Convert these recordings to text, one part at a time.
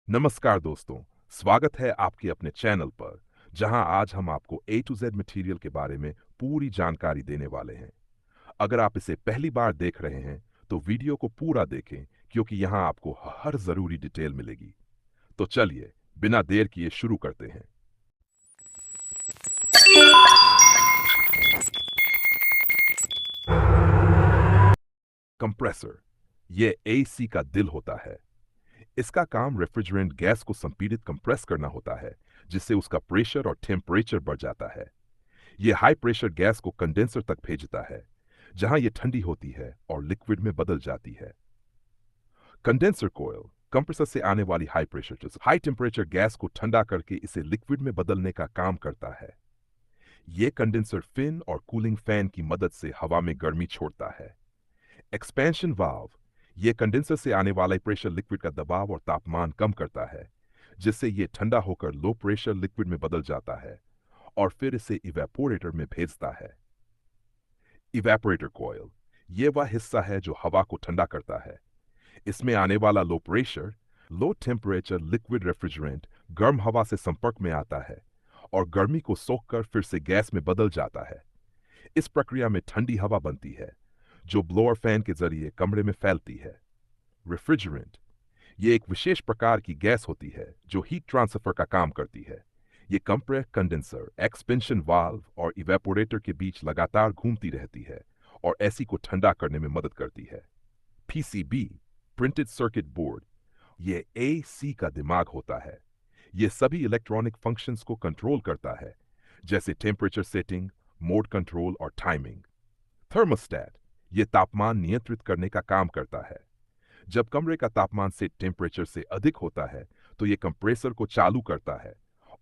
नमस्कार दोस्तों, स्वागत है आपके अपने चैनल पर, जहां आज हम आपको ए टू जेड मटेरियल के बारे में पूरी जानकारी देने वाले हैं। अगर आप इसे पहली बार देख रहे हैं, तो वीडियो को पूरा देखें क्योंकि यहां आपको हर जरूरी डिटेल मिलेगी। तो चलिए, बिना देर किए शुरू करते हैं। कंप्रेसर, ये एसी का दिल होता है। इसका काम रेफ्रिजरेंट गैस को संपीड़ित कंप्रेस करना होता है, जिससे उसका प्रेशर और टेम्परेचर बढ़ जाता है। ये हाई प्रेशर गैस को कंडेंसर तक भेजता है, जहां ये ठंडी होती है और लिक्विड में बदल जाती है। कंडेंसर कॉइल कंप्रेसर से आने वाली हाई टेम्परेचर गैस को ठंडा करके इसे लिक्विड में बदलने का काम करता है। ये कंडेंसर फिन और कूलिंग फैन की मदद से हवा में गर्मी छोड़ता है। एक्सपेंशन वाल्व, ये कंडेंसर से आने वाले प्रेशर लिक्विड का दबाव और तापमान कम करता है, जिससे ये ठंडा होकर लो प्रेशर लिक्विड में बदल जाता है और फिर इसे इवेपोरेटर में भेजता है। इवेपोरेटर कॉइल, ये वह हिस्सा है जो हवा को ठंडा करता है। इसमें आने वाला low pressure, low temperature liquid refrigerant गर्म हवा से संपर्क में आता है और गर्मी को सोखकर फिर से गैस में बदल जाता है। इस प्रक्रिया में ठंडी हवा बनती है, जो ब्लोअर फैन के जरिए कमरे में फैलती है। रेफ्रिजरेंट, ये एक विशेष प्रकार की गैस होती है जो हीट ट्रांसफर का काम करती है। ये कंडेंसर, एक्सपेंशन वाल्व और इवेपोरेटर के बीच लगातार घूमती रहती है और एसी को ठंडा करने में मदद करती है। पीसीबी, प्रिंटेड सर्किट बोर्ड, ये एसी का दिमाग होता है। ये सभी इलेक्ट्रॉनिक फंक्शंस को कंट्रोल करता है, जैसे टेम्परेचर सेटिंग, मोड कंट्रोल और टाइमिंग। थर्मोस्टेट, ये तापमान नियंत्रित करने का काम करता है। जब कमरे का तापमान सेट टेम्परेचर से अधिक होता है, तो ये कंप्रेसर को चालू करता है,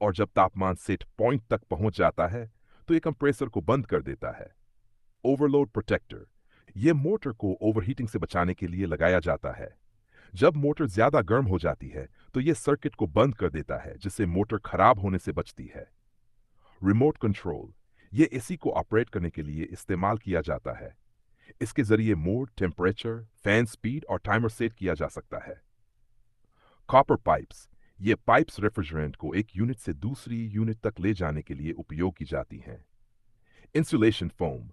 और जब तापमान सेट पॉइंट तक पहुंच जाता है, तो ये कंप्रेसर को बंद कर देता है। ओवरलोड प्रोटेक्टर, ये मोटर को ओवरहीटिंग से बचाने के लिए लगाया जाता है। जब मोटर ज्यादा गर्म हो जाती है, तो ये सर्किट को बंद कर देता है, जिससे मोटर खराब होने से बचती है। रिमोट कंट्रोल, ये एसी को ऑपरेट करने के लिए इस्तेमाल किया जाता है। इसके जरिए मोड, टेम्परेचर, फैन स्पीड और टाइमर सेट किया जा सकता है। कॉपर पाइप्स, ये पाइप्स रेफ्रिजरेंट को एक यूनिट से दूसरी यूनिट तक ले जाने के लिए उपयोग की जाती हैं। इंसुलेशन फोम,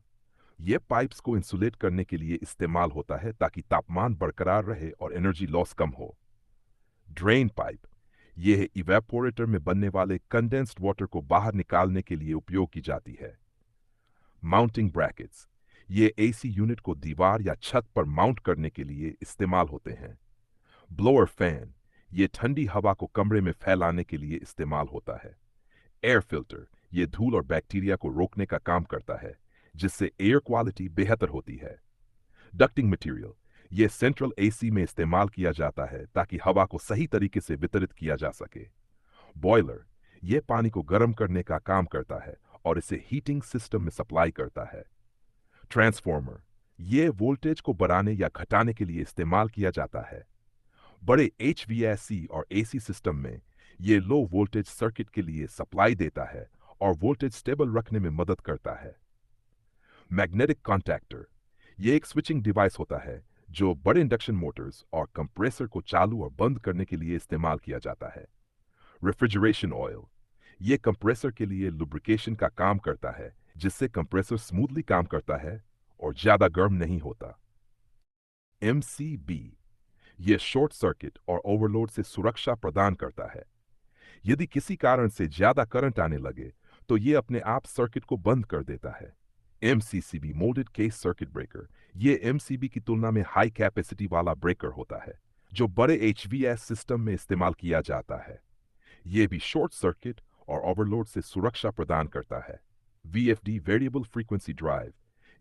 ये पाइप्स को इंसुलेट करने के लिए इस्तेमाल होता है ताकि तापमान बरकरार रहे और एनर्जी लॉस कम हो। ड्रेन पाइप, ये इवेपोरेटर में बनने वाले कंडेंस्ड वाटर को बाहर निकालने के लिए उपयोग की जाती है। माउंटिंग ब्रैकेट्स, ये एसी यूनिट को दीवार या छत पर माउंट करने के लिए इस्तेमाल होते हैं। ब्लोअर फैन, ये ठंडी हवा को कमरे में फैलाने के लिए इस्तेमाल होता है। एयर फिल्टर, ये धूल और बैक्टीरिया को रोकने का काम करता है, जिससे एयर क्वालिटी बेहतर होती है। डक्टिंग मटेरियल, ये सेंट्रल एसी में इस्तेमाल किया जाता है ताकि हवा को सही तरीके से वितरित किया जा सके। बॉयलर, ये पानी को गर्म करने का काम करता है और इसे हीटिंग सिस्टम में सप्लाई करता है। ट्रांसफार्मर, ये वोल्टेज को बढ़ाने या घटाने के लिए इस्तेमाल किया जाता है। बड़े HVAC और AC सिस्टम में ये लो वोल्टेज सर्किट के लिए सप्लाई देता है और वोल्टेज स्टेबल रखने में मदद करता है। मैग्नेटिक कॉन्टैक्टर, ये एक स्विचिंग डिवाइस होता है जो बड़े इंडक्शन मोटर्स और कंप्रेसर को चालू और बंद करने के लिए इस्तेमाल किया जाता है। रेफ्रिजरेशन ऑयल, ये कंप्रेसर के लिए लुब्रिकेशन का काम करता है, जिससे कंप्रेसर स्मूथली काम करता है और ज्यादा गर्म नहीं होता। MCB, ये शॉर्ट सर्किट और ओवरलोड से सुरक्षा प्रदान करता है। यदि किसी कारण से ज्यादा करंट आने लगे, तो ये अपने आप सर्किट को बंद कर देता है। MCCB, moulded case circuit breaker, ये MCB की तुलना में हाई कैपेसिटी वाला ब्रेकर होता है, जो बड़े HVAC सिस्टम में इस्तेमाल किया जाता है। ये भी शॉर्ट सर्किट और ओवरलोड से सुरक्षा प्रदान करता है। VFD, वेरिएबल फ्रीक्वेंसी ड्राइव,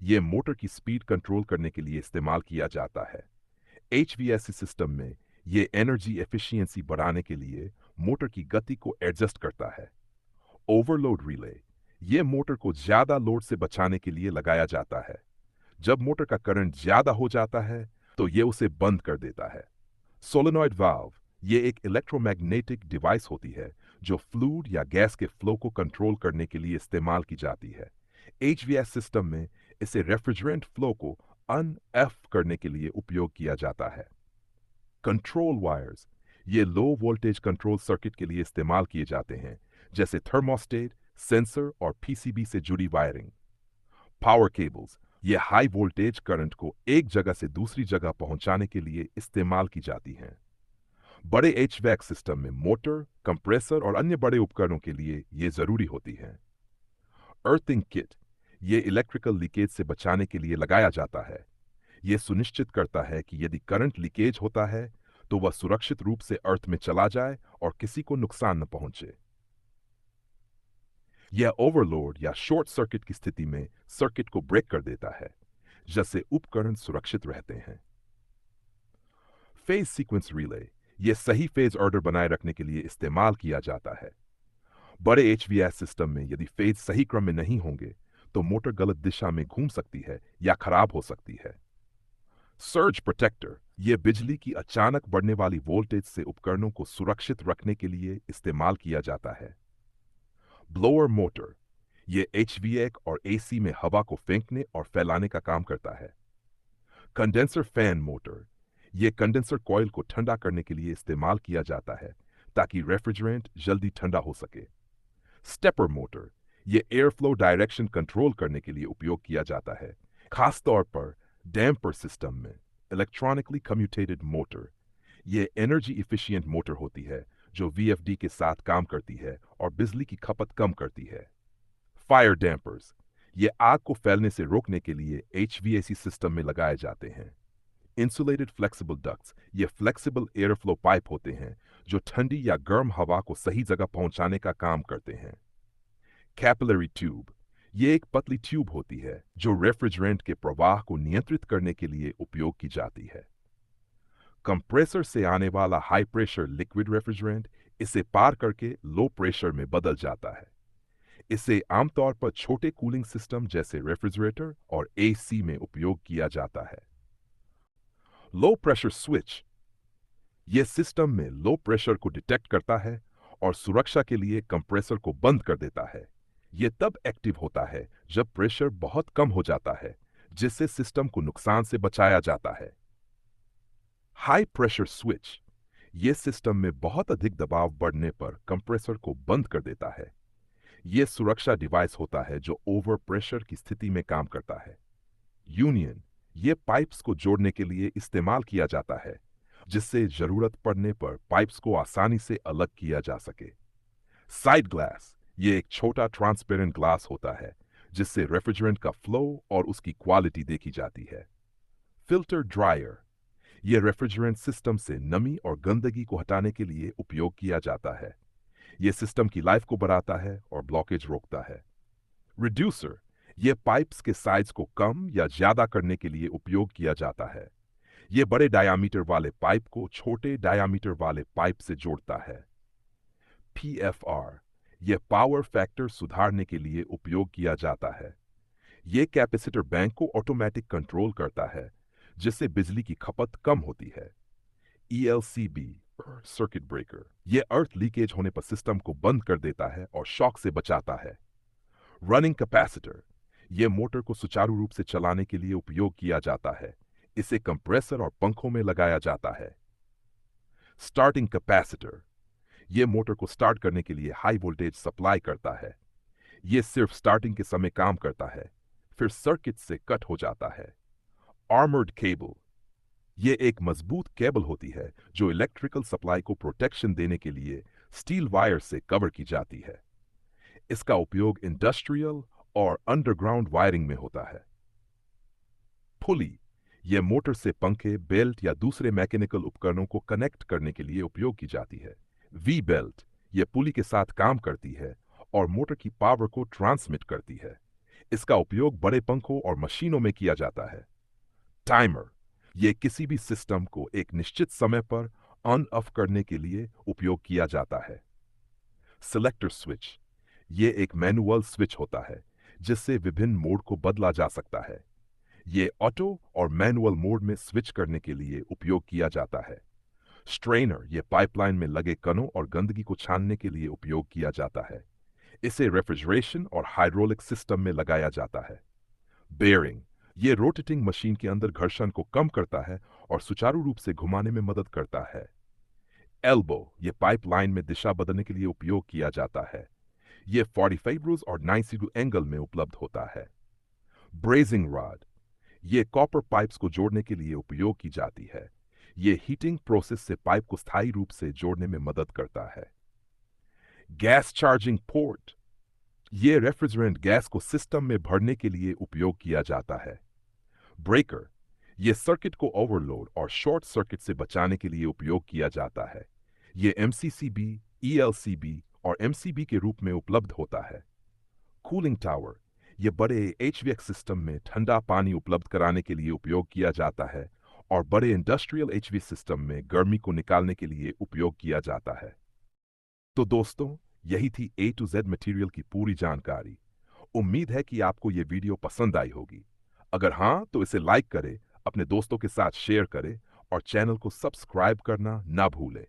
ये मोटर की स्पीड कंट्रोल करने के लिए इस्तेमाल किया जाता है। HVAC सिस्टम में ये एनर्जी एफिशिएंसी बढ़ाने के लिए मोटर की गति को एडजस्ट करता है। ओवरलोड रिले, ये मोटर को ज्यादा लोड से बचाने के लिए लगाया जाता है। जब मोटर का करंट ज्यादा हो जाता है, तो ये उसे बंद कर देता है। सोलेनॉइड वाल्व, ये एक इलेक्ट्रोमैग्नेटिक डिवाइस होती है जो फ्लूइड या गैस के फ्लो को कंट्रोल करने के लिए इस्तेमाल की जाती है। HVAC सिस्टम में इसे रेफ्रिजरेंट फ्लो को ऑन ऑफ करने के लिए उपयोग किया जाता है। कंट्रोल वायर्स, ये लो वोल्टेज कंट्रोल सर्किट के लिए इस्तेमाल किए जाते हैं, जैसे थर्मोस्टेट, सेंसर और पीसीबी से जुड़ी वायरिंग। पावर केबल्स, ये हाई वोल्टेज करंट को एक जगह से दूसरी जगह पहुंचाने के लिए इस्तेमाल की जाती हैं। बड़े एचवैक सिस्टम में मोटर, कंप्रेसर और अन्य बड़े उपकरणों के लिए ये जरूरी होती हैं। अर्थिंग किट, ये इलेक्ट्रिकल लीकेज से बचाने के लिए लगाया जाता है। यह सुनिश्चित करता है कि यदि करंट लीकेज होता है तो वह सुरक्षित रूप से अर्थ में चला जाए और किसी को नुकसान न पहुंचे। यह ओवरलोड या शॉर्ट सर्किट की स्थिति में सर्किट को ब्रेक कर देता है, जिससे उपकरण सुरक्षित रहते हैं। फेज सीक्वेंस रिले, यह सही फेज ऑर्डर बनाए रखने के लिए इस्तेमाल किया जाता है। बड़े एचवीएस सिस्टम में यदि फेज सही क्रम में नहीं होंगे तो मोटर गलत दिशा में घूम सकती है या खराब हो सकती है। सर्ज प्रोटेक्टर, यह बिजली की अचानक बढ़ने वाली वोल्टेज से उपकरणों को सुरक्षित रखने के लिए इस्तेमाल किया जाता है। ब्लोअर मोटर, यह एचवीएक और एसी में हवा को फेंकने और फैलाने का काम करता है। कंडेंसर फैन मोटर, यह कंडेंसर कॉइल को ठंडा करने के लिए इस्तेमाल किया जाता है ताकि रेफ्रिजरेंट जल्दी ठंडा हो सके। स्टेपर मोटर, यह एयर फ्लो डायरेक्शन कंट्रोल करने के लिए उपयोग किया जाता है, खासतौर पर डैम्पर सिस्टम में। इलेक्ट्रॉनिकली कम्यूटेटेड मोटर, यह एनर्जी इफिशिएंट मोटर होती है जो वीएफडी के साथ काम करती है और बिजली की खपत कम करती है। फायर डैम्पर्स, ये आग को फैलने से रोकने के लिए एचवीएसी सिस्टम में लगाए जाते हैं। इंसुलेटेड फ्लेक्सिबल डक्ट्स, ये फ्लेक्सिबल एयर फ्लो पाइप होते हैं जो ठंडी या गर्म हवा को सही जगह पहुंचाने का काम करते हैं। कैपिलरी ट्यूब, ये एक पतली ट्यूब होती है जो रेफ्रिजरेंट के प्रवाह को नियंत्रित करने के लिए उपयोग की जाती है। कंप्रेसर से आने वाला हाई प्रेशर लिक्विड रेफ्रिजरेंट इसे पार करके लो प्रेशर में बदल जाता है। इसे आमतौर पर छोटे कूलिंग सिस्टम जैसे रेफ्रिजरेटर और एसी में उपयोग किया जाता है। लो प्रेशर स्विच, यह सिस्टम में लो प्रेशर को डिटेक्ट करता है और सुरक्षा के लिए कंप्रेसर को बंद कर देता है। यह तब एक्टिव होता है जब प्रेशर बहुत कम हो जाता है, जिससे सिस्टम को नुकसान से बचाया जाता है। हाई प्रेशर स्विच, यह सिस्टम में बहुत अधिक दबाव बढ़ने पर कंप्रेसर को बंद कर देता है। यह सुरक्षा डिवाइस होता है जो ओवर प्रेशर की स्थिति में काम करता है। यूनियन, यह पाइप्स को जोड़ने के लिए इस्तेमाल किया जाता है, जिससे जरूरत पड़ने पर पाइप्स को आसानी से अलग किया जा सके। साइड ग्लास, यह एक छोटा ट्रांसपेरेंट ग्लास होता है जिससे रेफ्रिजरेंट का फ्लो और उसकी क्वालिटी देखी जाती है। फिल्टर ड्रायर, यह रेफ्रिजरेंट सिस्टम से नमी और गंदगी को हटाने के लिए उपयोग किया जाता है। यह सिस्टम की लाइफ को बढ़ाता है और ब्लॉकेज रोकता है। रिड्यूसर, यह पाइप्स के साइज को कम या ज्यादा करने के लिए उपयोग किया जाता है। यह बड़े डायामीटर वाले पाइप को छोटे डायामीटर वाले पाइप से जोड़ता है। पीएफआर, यह पावर फैक्टर सुधारने के लिए उपयोग किया जाता है। यह कैपेसिटर बैंक को ऑटोमेटिक कंट्रोल करता है, जिससे बिजली की खपत कम होती है। ELCB, सर्किट ब्रेकर, यह अर्थ लीकेज होने पर सिस्टम को बंद कर देता है और शॉक से बचाता है। रनिंग कैपेसिटर, यह मोटर को सुचारू रूप से चलाने के लिए उपयोग किया जाता है। इसे कंप्रेसर और पंखों में लगाया जाता है। स्टार्टिंग कैपेसिटर, यह मोटर को स्टार्ट करने के लिए हाई वोल्टेज सप्लाई करता है। यह सिर्फ स्टार्टिंग के समय काम करता है, फिर सर्किट से कट हो जाता है। आर्मर्ड केबल, यह एक मजबूत केबल होती है जो इलेक्ट्रिकल सप्लाई को प्रोटेक्शन देने के लिए स्टील वायर से कवर की जाती है। इसका उपयोग इंडस्ट्रियल और अंडरग्राउंड वायरिंग में होता है। पुली, यह मोटर से पंखे, बेल्ट या दूसरे मैकेनिकल उपकरणों को कनेक्ट करने के लिए उपयोग की जाती है। वी बेल्ट, यह पुली के साथ काम करती है और मोटर की पावर को ट्रांसमिट करती है। इसका उपयोग बड़े पंखों और मशीनों में किया जाता है। टाइमर, यह किसी भी सिस्टम को एक निश्चित समय पर ऑन ऑफ करने के लिए उपयोग किया जाता है। सिलेक्टर स्विच, यह एक मैनुअल स्विच होता है जिससे विभिन्न मोड को बदला जा सकता है। यह ऑटो और मैनुअल मोड में स्विच करने के लिए उपयोग किया जाता है। स्ट्रेनर, यह पाइपलाइन में लगे कणों और गंदगी को छानने के लिए उपयोग किया जाता है। इसे रेफ्रिजरेशन और हाइड्रोलिक सिस्टम में लगाया जाता है। बेयरिंग, यह रोटेटिंग मशीन के अंदर घर्षण को कम करता है और सुचारू रूप से घुमाने में मदद करता है। एल्बो ये पाइपलाइन में दिशा बदलने के लिए उपयोग किया जाता है। ये 45 रूज और 90 एंगल में उपलब्ध होता है। ब्रेजिंग रॉड ये कॉपर पाइप्स को जोड़ने के लिए उपयोग की जाती है। ये हीटिंग प्रोसेस से पाइप को स्थायी रूप से जोड़ने में मदद करता है। गैस चार्जिंग पोर्ट ये रेफ्रिजरेंट गैस को सिस्टम में भरने के लिए उपयोग किया जाता है। ब्रेकर ये सर्किट को ओवरलोड और शॉर्ट सर्किट से बचाने के लिए उपयोग किया जाता है। ये एमसीसीबी, ईएलसीबी और एमसीबी के रूप में उपलब्ध होता है। कूलिंग टावर ये बड़े एचवीएक्स सिस्टम में ठंडा पानी उपलब्ध कराने के लिए उपयोग किया जाता है और बड़े इंडस्ट्रियल एचवी सिस्टम में गर्मी को निकालने के लिए उपयोग किया जाता है। तो दोस्तों, यही थी ए टू जेड मटेरियल की पूरी जानकारी। उम्मीद है कि आपको ये वीडियो पसंद आई होगी। अगर हाँ, तो इसे लाइक करें, अपने दोस्तों के साथ शेयर करें और चैनल को सब्सक्राइब करना ना भूलें।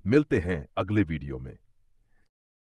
मिलते हैं अगले वीडियो में।